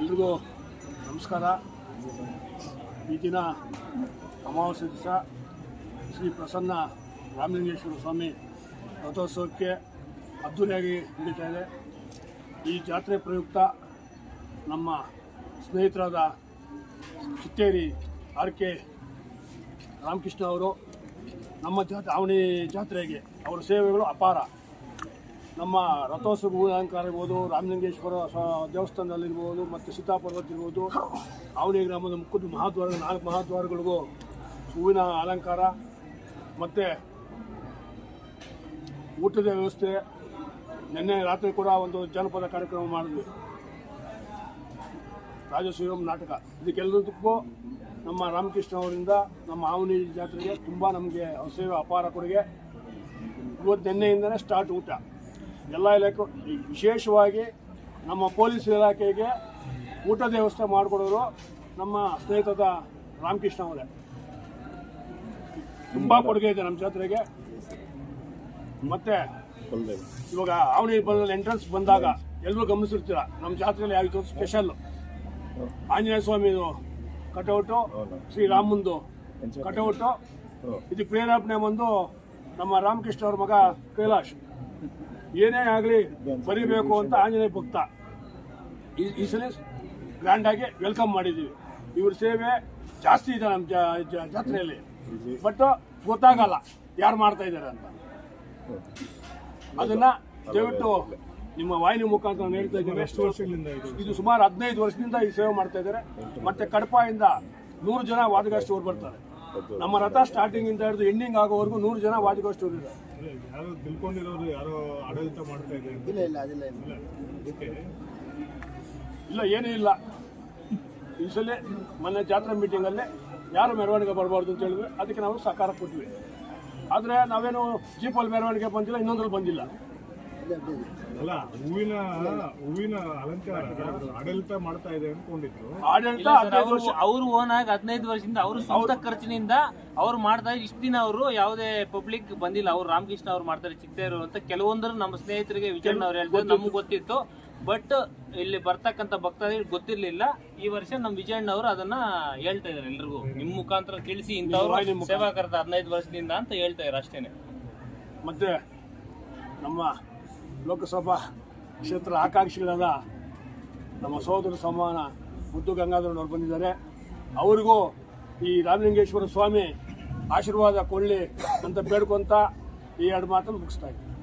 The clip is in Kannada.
ಎಲ್ರಿಗೂ ನಮಸ್ಕಾರ. ಈ ದಿನ ಅಮಾವಾಸ್ಯೆ ದಿವಸ ಶ್ರೀ ಪ್ರಸನ್ನ ರಾಮಲಿಂಗೇಶ್ವರ ಸ್ವಾಮಿ ರಥೋತ್ಸವಕ್ಕೆ ಅದ್ದೂರಿಯಾಗಿ ನಡೀತಾ ಇದೆ. ಈ ಜಾತ್ರೆ ಪ್ರಯುಕ್ತ ನಮ್ಮ ಸ್ನೇಹಿತರಾದ ಚಿತ್ತೇರಿ ಆರ್.ಕೆ. ರಾಮಕೃಷ್ಣ ಅವರು ನಮ್ಮ ಅವನಿ ಜಾತ್ರೆಗೆ ಅವರ ಸೇವೆಗಳು ಅಪಾರ. ನಮ್ಮ ರಥೋತ್ಸವ ಅಲಂಕಾರ ಇರ್ಬೋದು, ರಾಮಲಿಂಗೇಶ್ವರ ದೇವಸ್ಥಾನದಲ್ಲಿರ್ಬೋದು, ಮತ್ತು ಸೀತಾಪರ್ವತ ಇರ್ಬೋದು, ಅವನಿ ಗ್ರಾಮದ ಮುಖದ ಮಹಾದ್ವಾರ 4 ಮಹಾದ್ವಾರಗಳಿಗೂ ಹೂವಿನ ಅಲಂಕಾರ ಮತ್ತು ಊಟದ ವ್ಯವಸ್ಥೆ. ನಿನ್ನೆ ರಾತ್ರಿ ಕೂಡ ಒಂದು ಜಾನಪದ ಕಾರ್ಯಕ್ರಮ ಮಾಡಿದ್ವಿ, ರಾಜಶ್ರೀರಾಮ್ ನಾಟಕ. ಇದಕ್ಕೆಲ್ಲದಕ್ಕೂ ನಮ್ಮ ರಾಮಕೃಷ್ಣ ಅವರಿಂದ ನಮ್ಮ ಅವನಿ ಜಾತ್ರೆಗೆ ತುಂಬ ನಮಗೆ ಸೇವೆ ಅಪಾರ ಕೊಡುಗೆ. ಇವತ್ತು ನಿನ್ನೆಯಿಂದಲೇ ಸ್ಟಾರ್ಟ್ ಊಟ. ಎಲ್ಲ ಇಲಾಖೆ, ವಿಶೇಷವಾಗಿ ನಮ್ಮ ಪೊಲೀಸ್ ಇಲಾಖೆಗೆ ಊಟದ ವ್ಯವಸ್ಥೆ ಮಾಡಿಕೊಡೋರು ನಮ್ಮ ಸ್ನೇಹಿತರಾದ ರಾಮಕೃಷ್ಣ ಅವರೇ. ತುಂಬ ಕೊಡುಗೆ ಇದೆ ನಮ್ಮ ಜಾತ್ರೆಗೆ. ಮತ್ತು ಇವಾಗ ಅವನಿ ಎಂಟ್ರೆನ್ಸ್ ಬಂದಾಗ ಎಲ್ಲರೂ ಗಮನಿಸಿರ್ತೀರ, ನಮ್ಮ ಜಾತ್ರೆಯಲ್ಲಿ ಯಾವ ಸ್ಪೆಷಲ್ ಆಂಜನೇಯ ಸ್ವಾಮಿದು ಕಟೌಟು, ಶ್ರೀರಾಮಂದು ಕಟೌಟು. ಇದಕ್ಕೆ ಪ್ರೇರೇಪಣೆ ಬಂದು ನಮ್ಮ ರಾಮಕೃಷ್ಣ ಅವ್ರ ಮಗ ಕೈಲಾಶ್. ಏನೇ ಆಗಲಿ ಬರೀಬೇಕು ಅಂತ ಆಂಜನೇಯ ಭಕ್ತ. ಈ ಸಲ ಗ್ರ್ಯಾಂಡಾಗಿ ವೆಲ್ಕಮ್ ಮಾಡಿದ್ದೀವಿ. ಇವ್ರ ಸೇವೆ ಜಾಸ್ತಿ ಇದೆ ನಮ್ಮ ಜಾತ್ರೆಯಲ್ಲಿ, ಬಟ್ ಗೊತ್ತಾಗಲ್ಲ ಯಾರು ಮಾಡ್ತಾ ಇದ್ದಾರೆ ಅಂತ. ಅದನ್ನ ದಯವಿಟ್ಟು ನಿಮ್ಮ ವಾಹಿನಿ ಮುಖಾಂತರ ಹೇಳ್ತಾ ಇದ್ದಾರೆ. ಎಷ್ಟು ವರ್ಷಗಳಿಂದ ಇದು? ಸುಮಾರು 15 ವರ್ಷದಿಂದ ಈ ಸೇವೆ ಮಾಡ್ತಾ ಇದ್ದಾರೆ. ಮತ್ತೆ ಕಡಪದಿಂದ 100 ಜನ ವಾದಗಾಷ್ಟವರು ಬರ್ತಾರೆ. ನಮ್ಮ ರಥ ಸ್ಟಾರ್ಟಿಂಗ್ ಇಂದ ಹಿಡಿದು ಎಂಡಿಂಗ್ ಆಗೋವರೆಗೂ 100 ಜನ ವಾದಗಾಷ್ಟವರು ಇದ್ದಾರೆ. ಯಾರು ತಿಳ್ಕೊಂಡಿರೋರು, ಯಾರೋ ಆಡಳಿತ ಮಾಡ್ತಾ ಇದ್ದಾರೆ? ಇಲ್ಲ, ಏನೂ ಇಲ್ಲ. ಈ ಸಲ ಮೊನ್ನೆ ಜಾತ್ರಾ ಮೀಟಿಂಗಲ್ಲೇ ಯಾರು ಮೆರವಣಿಗೆ ಬರಬಾರ್ದು ಅಂತ ಹೇಳಿದ್ವಿ. ಅದಕ್ಕೆ ನಾವು ಸಹಕಾರ ಕೊಟ್ವಿ. ಆದರೆ ನಾವೇನು ಜೀಪಲ್ಲಿ ಮೆರವಣಿಗೆ ಬಂದಿಲ್ಲ, ಇನ್ನೊಂದ್ರಲ್ಲಿ ಬಂದಿಲ್ಲ. ಅಲ್ಲ, ಹೂವಿನ ಅಲಂಕಾರ ಆಡಳಿತ ಮಾಡ್ತಾ ಇದೆ ಅನ್ಕೊಂಡಿದ್ರು. ಆಡಳಿತ ಅವ್ರು ಓನ್ ಆಗಿ 15 ವರ್ಷದಿಂದ ಅವ್ರ ಸ್ವಂತ ಖರ್ಚಿನಿಂದ ಅವ್ರು ಮಾಡ್ತಾ ಇದ್ರು. ಇಷ್ಟು ದಿನ ಅವರು ಯಾವುದೇ ಪಬ್ಲಿಕ್ ಬಂದಿಲ್ಲ. ಅವ್ರು ರಾಮಕೃಷ್ಣ ಅವ್ರು ಮಾಡ್ತಾರೆ ಚಿಕ್ಕದೇವರು ಅಂತ ಕೆಲವೊಂದರು ನಮ್ಮ ಸ್ನೇಹಿತರಿಗೆ ವಿಜಯಣ್ಣ ಅವ್ರು ಹೇಳ್ತಾರೆ, ನಮ್ಗೆ ಗೊತ್ತಿತ್ತು. ಬಟ್ ಇಲ್ಲಿ ಬರ್ತಕ್ಕಂಥ ಭಕ್ತಾದಿಗಳು ಗೊತ್ತಿರ್ಲಿಲ್ಲ. ಈ ವರ್ಷ ನಮ್ಮ ವಿಜಯಣ್ಣ ಅವರು ಅದನ್ನ ಹೇಳ್ತಾ ಇದಾರೆ ಎಲ್ರಿಗೂ, ನಿಮ್ಮ ಮುಖಾಂತರ ತಿಳಿಸಿ ಇಂಥವ್ರು ಸೇವಾ ಕರ್ತ 15 ವರ್ಷದಿಂದ ಅಂತ ಹೇಳ್ತಾ ಇದ್ದಾರೆ ಅಷ್ಟೇನೆ. ಮತ್ತೆ ನಮ್ಮ ಲೋಕಸಭಾ ಕ್ಷೇತ್ರ ಆಕಾಂಕ್ಷಿಗಳಾದ ನಮ್ಮ ಸಹೋದರ ಸಮಾನ ಮುದ್ದು ಗಂಗಾಧರನವರು ಬಂದಿದ್ದಾರೆ. ಅವರಿಗೂ ಈ ರಾಮಲಿಂಗೇಶ್ವರ ಸ್ವಾಮಿ ಆಶೀರ್ವಾದ ಕೊಳ್ಳಿ ಅಂತ ಬೇಡ್ಕೊಂತ ಈ 2 ಮಾತನ್ನು ಮುಗಿಸ್ತಾ ಇದ್ದೀನಿ.